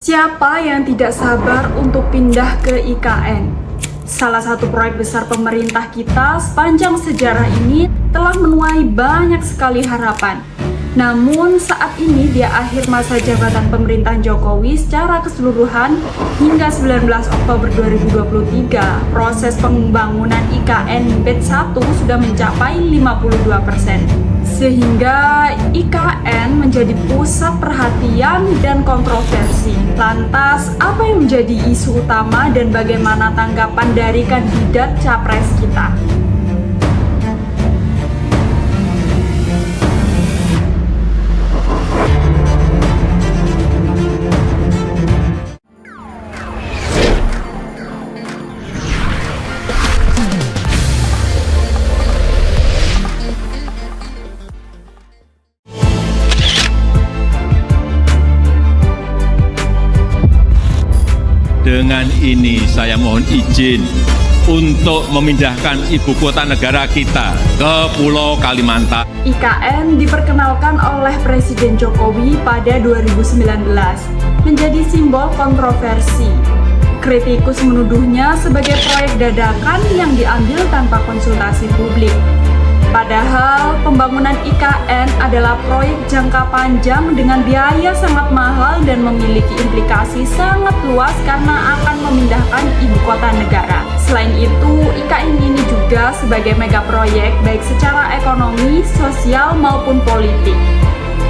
Siapa yang tidak sabar untuk pindah ke IKN? Salah satu proyek besar pemerintah kita sepanjang sejarah ini telah menuai banyak sekali harapan. Namun saat ini di akhir masa jabatan pemerintahan Jokowi secara keseluruhan hingga 19 Oktober 2023, proses pembangunan IKN Batch 1 sudah mencapai 52%. Sehingga IKN menjadi pusat perhatian dan kontroversi. Lantas, apa yang menjadi isu utama dan bagaimana tanggapan dari kandidat capres kita? Dengan ini saya mohon izin untuk memindahkan ibu kota negara kita ke Pulau Kalimantan. IKN diperkenalkan oleh Presiden Jokowi pada 2019, menjadi simbol kontroversi. Kritikus menuduhnya sebagai proyek dadakan yang diambil tanpa konsultasi publik. Padahal pembangunan IKN adalah proyek jangka panjang dengan biaya sangat mahal dan memiliki implikasi sangat luas karena akan memindahkan ibu kota negara. Selain itu, IKN ini juga sebagai mega proyek baik secara ekonomi, sosial maupun politik.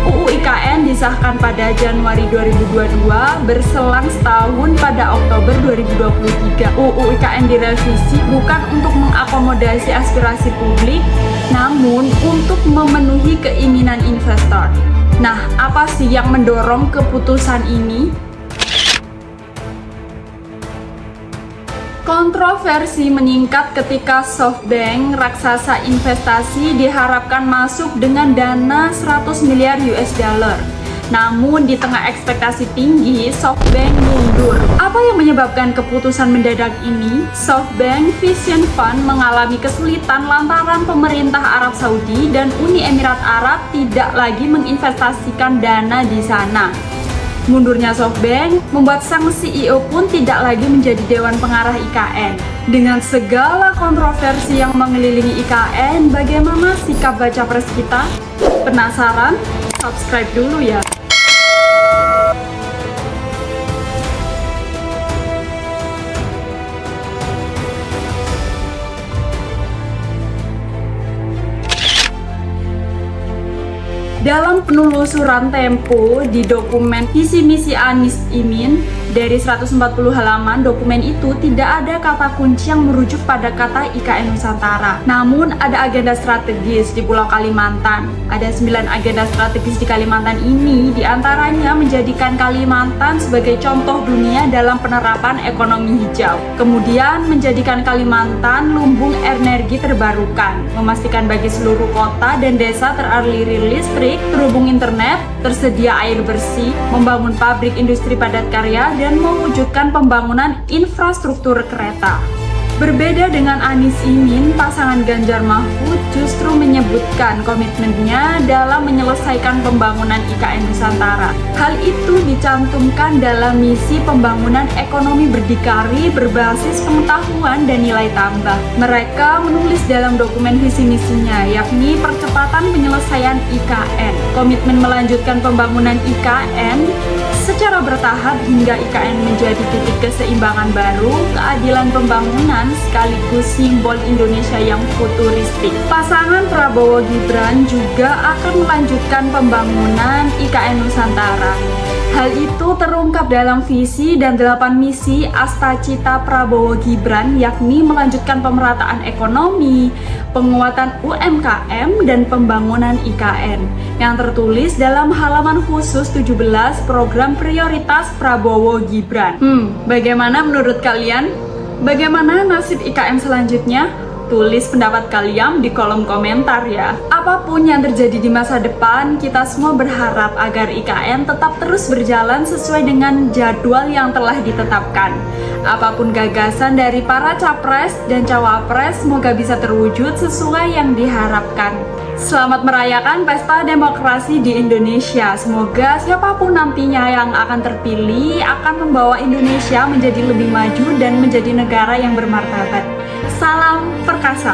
UU IKN disahkan pada Januari 2022, berselang setahun pada Oktober 2023. UU IKN direvisi bukan untuk mengakomodasi aspirasi publik, namun untuk memenuhi keinginan investor. Nah, apa sih yang mendorong keputusan ini? Kontroversi meningkat ketika SoftBank, raksasa investasi, diharapkan masuk dengan dana 100 miliar US dollar. Namun di tengah ekspektasi tinggi, SoftBank mundur. Apa yang menyebabkan keputusan mendadak ini? SoftBank Vision Fund mengalami kesulitan lantaran pemerintah Arab Saudi dan Uni Emirat Arab tidak lagi menginvestasikan dana di sana. Mundurnya SoftBank membuat sang CEO pun tidak lagi menjadi dewan pengarah IKN. Dengan segala kontroversi yang mengelilingi IKN, bagaimana sikap baca pres kita? Penasaran? Subscribe dulu ya! Dalam penelusuran Tempo di dokumen visi misi Anies Imin, dari 140 halaman dokumen itu tidak ada kata kunci yang merujuk pada kata IKN Nusantara. Namun ada agenda strategis di Pulau Kalimantan. Ada 9 agenda strategis di Kalimantan ini, diantaranya menjadikan Kalimantan sebagai contoh dunia dalam penerapan ekonomi hijau. Kemudian menjadikan Kalimantan lumbung energi terbarukan, memastikan bagi seluruh kota dan desa teraliri listrik, terhubung internet, tersedia air bersih, membangun pabrik industri padat karya, dan mewujudkan pembangunan infrastruktur kereta. Berbeda dengan Anies Imin, pasangan Ganjar Mahfud justru menyebutkan komitmennya dalam menyelesaikan pembangunan IKN Nusantara. Hal itu dicantumkan dalam misi pembangunan ekonomi berdikari berbasis pengetahuan dan nilai tambah. Mereka menulis dalam dokumen visi misinya, yakni percepatan penyelesaian IKN, komitmen melanjutkan pembangunan IKN secara bertahap hingga IKN menjadi titik keseimbangan baru, keadilan pembangunan, sekaligus simbol Indonesia yang futuristik. Pasangan Prabowo Gibran juga akan melanjutkan pembangunan IKN Nusantara. Hal itu terungkap dalam visi dan 8 misi Astacita Prabowo Gibran, yakni melanjutkan pemerataan ekonomi, penguatan UMKM, dan pembangunan IKN, yang tertulis dalam halaman khusus 17 program prioritas Prabowo Gibran. Bagaimana menurut kalian? Bagaimana nasib IKN selanjutnya? Tulis pendapat kalian di kolom komentar ya. Apapun yang terjadi di masa depan, kita semua berharap agar IKN tetap terus berjalan sesuai dengan jadwal yang telah ditetapkan. Apapun gagasan dari para capres dan cawapres, semoga bisa terwujud sesuai yang diharapkan. Selamat merayakan Pesta Demokrasi di Indonesia. Semoga siapapun nantinya yang akan terpilih akan membawa Indonesia menjadi lebih maju dan menjadi negara yang bermartabat. Salam perkasa.